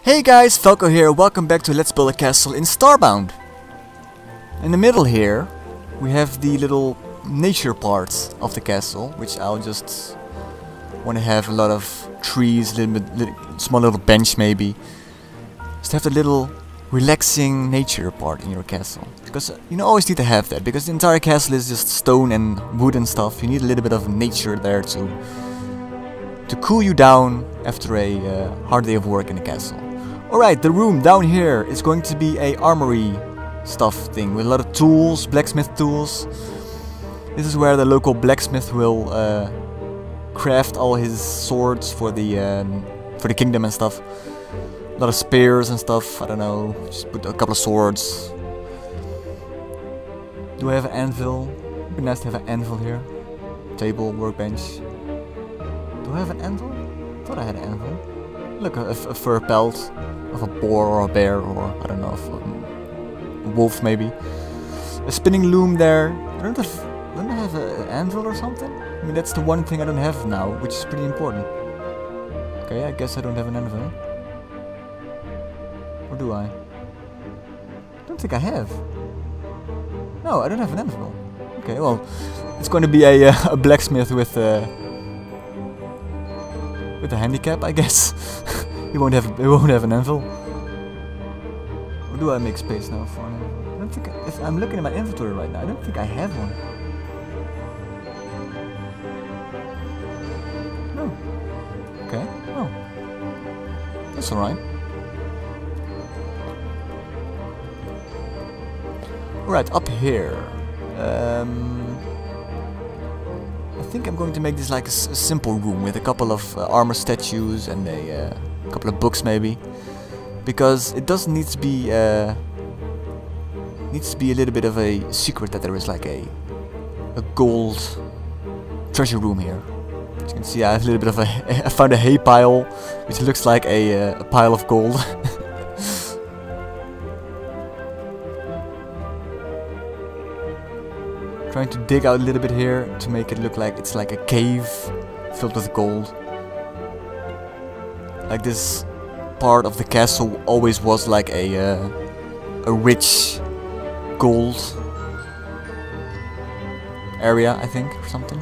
Hey guys, Falco here, welcome back to Let's Build a Castle in Starbound. In the middle here, we have the little nature parts of the castle, which I'll just want to have a lot of trees, small little bench maybe. Just have the little relaxing nature part in your castle. Because you always need to have that, because the entire castle is just stone and wood and stuff. You need a little bit of nature there to cool you down after a hard day of work in the castle. Alright, the room down here is going to be a armory stuff thing with a lot of tools, blacksmith tools. This is where the local blacksmith will craft all his swords for the kingdom and stuff. A lot of spears and stuff, I don't know, just put a couple of swords. Do I have an anvil? It'd be nice to have an anvil here. Table, workbench. Do I have an anvil? I thought I had an anvil. Look, a fur pelt of a boar or a bear or, I don't know, a wolf maybe. A spinning loom there. Don't I have an anvil or something? I mean, that's the one thing I don't have now, which is pretty important. Okay, I guess I don't have an anvil. Or do I? I don't think I have. No, I don't have an anvil. Okay, well, it's going to be a blacksmith with a handicap, I guess. he won't have an anvil. Or do I make space now for an anvil? I don't think if I'm looking at my inventory right now, I don't think I have one. No. Okay. Oh. That's alright. Alright, up here. I think I'm going to make this like a simple room with a couple of armor statues and a couple of books maybe, because it does need to be a little bit of a secret that there is like a gold treasure room here. As you can see, I have a little bit of I found a hay pile, which looks like a pile of gold. Trying to dig out a little bit here to make it look like it's like a cave filled with gold. Like this part of the castle always was like a rich gold area, I think, or something.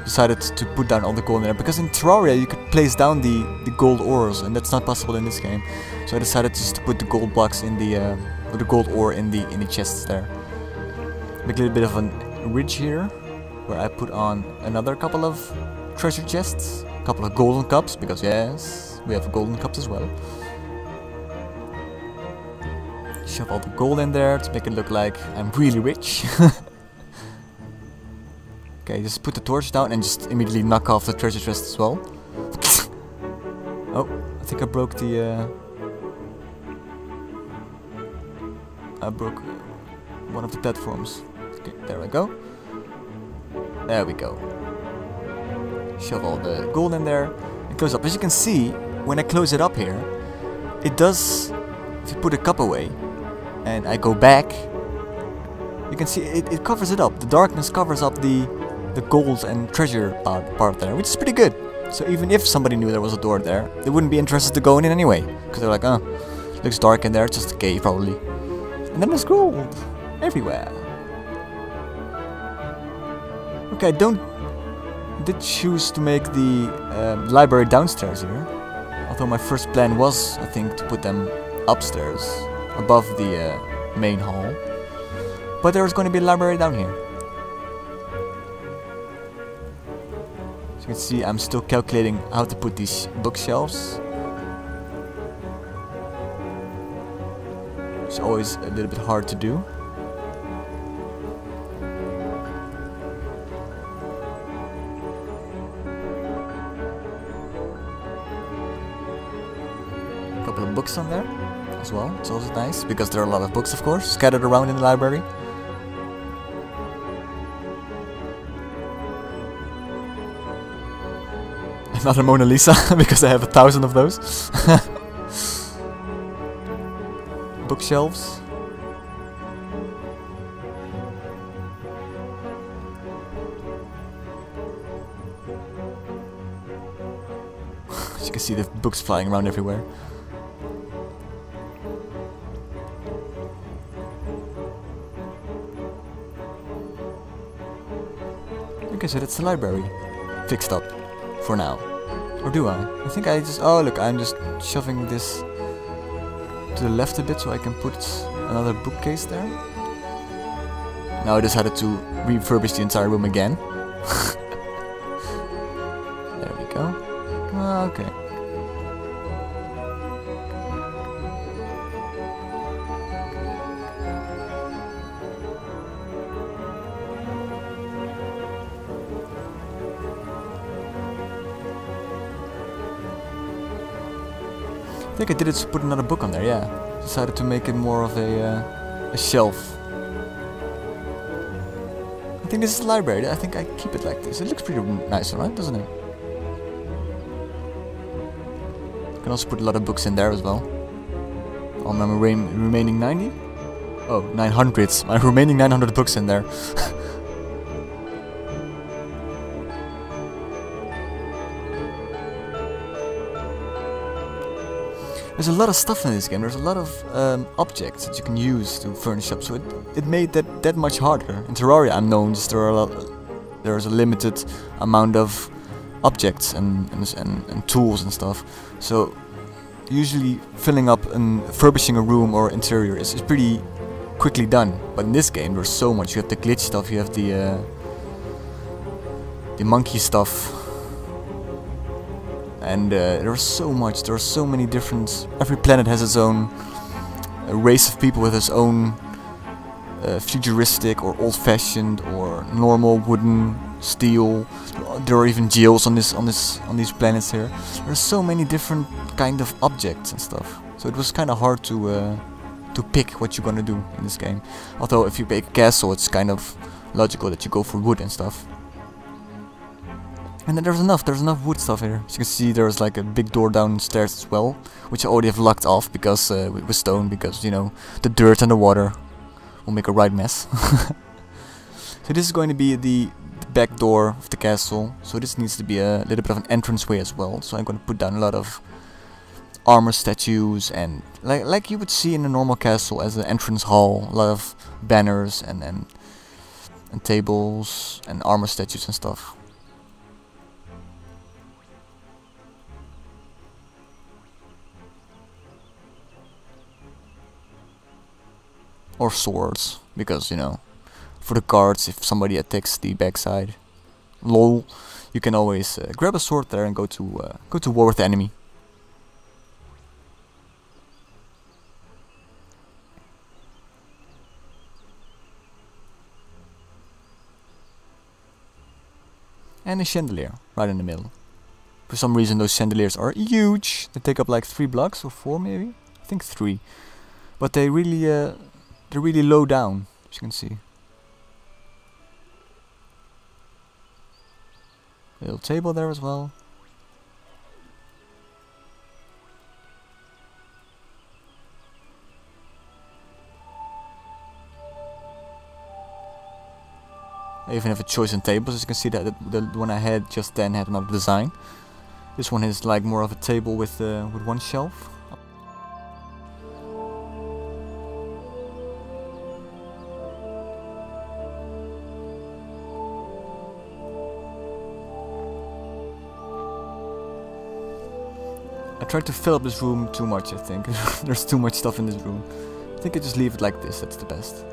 Decided to put down all the gold in there because in Terraria you could place down the gold ores, and that's not possible in this game. So I decided just to put the gold blocks in the gold ore in the chests there. Make a little bit of a ridge here, where I put on another couple of treasure chests, a couple of golden cups, because yes, we have golden cups as well. Shove all the gold in there to make it look like I'm really rich. Okay, just put the torch down and just immediately knock off the treasure chest as well. Oh, I think I broke the... I broke one of the platforms. Okay, there we go. There we go. Shove all the gold in there. It goes up. As you can see, when I close it up here, it does... If you put a cup away and I go back, you can see it covers it up. The darkness covers up the gold and treasure part there, which is pretty good. So even if somebody knew there was a door there, they wouldn't be interested to go in anyway. Because they're like, oh, looks dark in there, it's just a cave probably. And then there's gold everywhere. Okay, I did choose to make the library downstairs here. Although my first plan was, I think, to put them upstairs, above the main hall. But there's going to be a library down here. As you can see, I'm still calculating how to put these bookshelves. It's always a little bit hard to do. Couple of books on there as well. It's also nice because there are a lot of books, of course, scattered around in the library. Another Mona Lisa because I have 1,000 of those. Bookshelves. As you can see, the books flying around everywhere. Okay, so that's the library fixed up for now. Or do I? I think I just... Oh, look, I'm just shoving this to the left a bit so I can put another bookcase there. Now I decided to refurbish the entire room again. There we go. Okay. I think I did it to put another book on there, yeah. Decided to make it more of a shelf. I think this is the library. I think I keep it like this. It looks pretty nice, right? Doesn't it? You can also put a lot of books in there as well. On my remaining 90? Oh, 900. My remaining 900 books in there. There's a lot of stuff in this game. There's a lot of objects that you can use to furnish up, so it made that much harder. In Terraria, I'm known just there's a limited amount of objects and tools and stuff. So usually filling up and furbishing a room or interior is pretty quickly done. But in this game, there's so much. You have the glitch stuff. You have the monkey stuff. And there's so much, there are so many different... Every planet has its own race of people with its own futuristic or old-fashioned or normal wooden, steel. There are even jails on these planets here. There's so many different kind of objects and stuff. So it was kind of hard to pick what you're gonna do in this game. Although if you make a castle, it's kind of logical that you go for wood and stuff. And then there's enough wood stuff here. As you can see, there's like a big door downstairs as well, which I already have locked off because with stone, because you know the dirt and the water will make a right mess. So this is going to be the back door of the castle. So this needs to be a little bit of an entranceway as well. So I'm going to put down a lot of armor statues and like you would see in a normal castle as an entrance hall, a lot of banners and tables and armor statues and stuff. Or swords, because you know, for the guards, if somebody attacks the backside, lol, you can always grab a sword there and go to war with the enemy. And a chandelier right in the middle. For some reason, those chandeliers are huge. They take up like 3 blocks or 4 maybe. I think 3, but they really they're really low down, as you can see. A little table there as well. I even have a choice in tables. As you can see, that the one I had just then had another design. This one is like more of a table with one shelf. I tried to fill up this room too much, I think. There's too much stuff in this room. I think I just leave it like this, that's the best.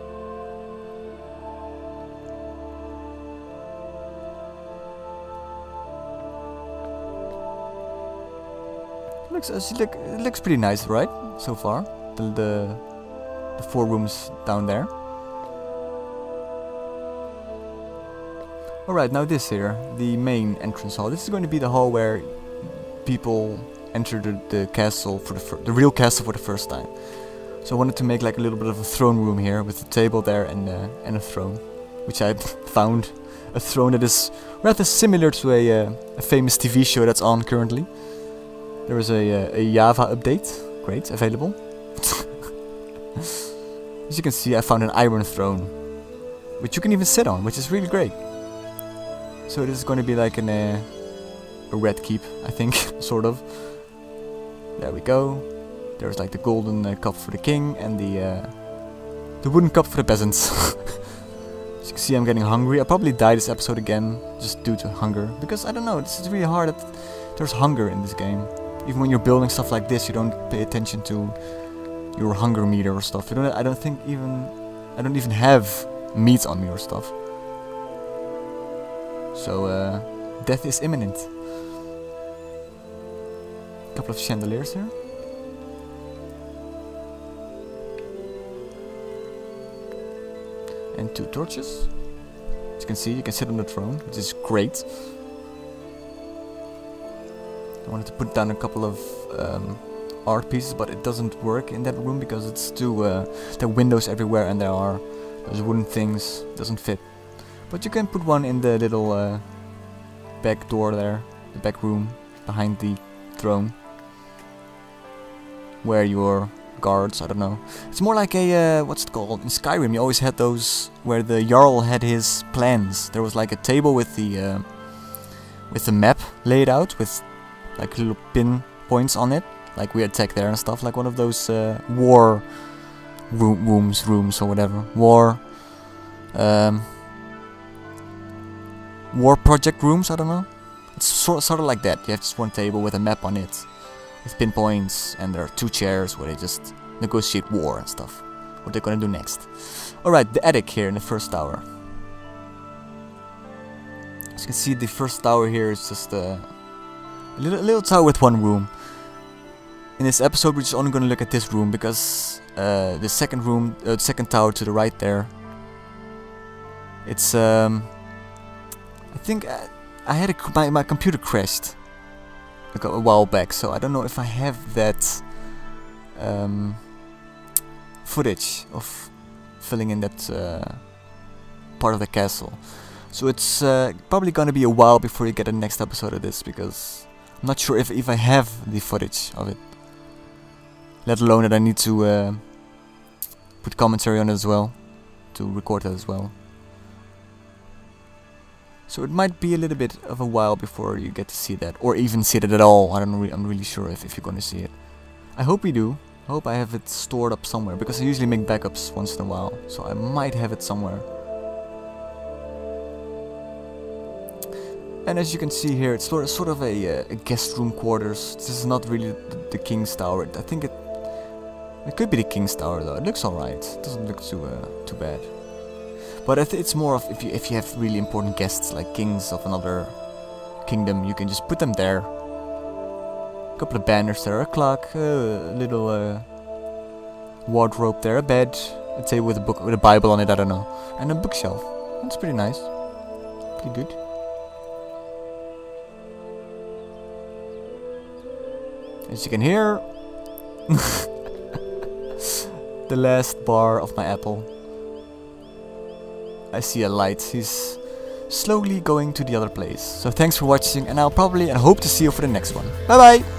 It looks pretty nice, right? So far. The 4 rooms down there. Alright, now this here, the main entrance hall. This is going to be the hall where people enter the castle for the real castle for the first time. So I wanted to make like a little bit of a throne room here with a table there and a throne, which I found a throne that is rather similar to a famous TV show that's on currently. There is a Java update, great, available. As you can see, I found an iron throne, which you can even sit on, which is really great. So this is going to be like a red keep, I think, sort of. There we go. There's like the golden cup for the king and the wooden cup for the peasants. As you can see, I'm getting hungry. I'll probably die this episode again, just due to hunger. Because, I don't know, it's really hard that there's hunger in this game. Even when you're building stuff like this, you don't pay attention to your hunger meter or stuff. I don't even have meat on me or stuff. So, death is imminent. A couple of chandeliers here. And 2 torches. As you can see, you can sit on the throne, which is great. I wanted to put down a couple of art pieces, but it doesn't work in that room because it's too there are windows everywhere and there are those wooden things. Doesn't fit. But you can put one in the little back door there, the back room behind the throne, where your guards, I don't know. It's more like a, what's it called? In Skyrim you always had those where the Jarl had his plans. There was like a table with the map laid out with like little pin points on it, like we attack there and stuff, like one of those war rooms or whatever. War project rooms, I don't know. It's sort of like that. You have just one table with a map on it, with pinpoints, and there are 2 chairs where they just negotiate war and stuff. What they're gonna do next. Alright, the attic here in the first tower. As you can see, the first tower here is just a little tower with 1 room. In this episode we're just only gonna look at this room because the second room, the second tower to the right there, it's I think I had my computer crashed a while back, so I don't know if I have that footage of filling in that part of the castle. So it's probably gonna be a while before you get the next episode of this, because I'm not sure if I have the footage of it. Let alone that I need to put commentary on it as well, to record that as well. So it might be a little bit of a while before you get to see that, or even see it at all. I'm really sure if you're gonna see it. I hope we do. I hope I have it stored up somewhere, because I usually make backups once in a while, so I might have it somewhere. And as you can see here, it's sort of a guest room quarters. This is not really the King's Tower. I think it could be the King's Tower though. It looks alright. It doesn't look too bad. But it's more of if you have really important guests like kings of another kingdom, you can just put them there. A couple of banners there, a clock, a little wardrobe there, a bed, a table with a book with a Bible on it, I don't know, and a bookshelf. That's pretty nice, pretty good. As you can hear, the last bar of my apple. I see a light. He's slowly going to the other place. So thanks for watching, and I'll probably hope to see you for the next one. Bye bye!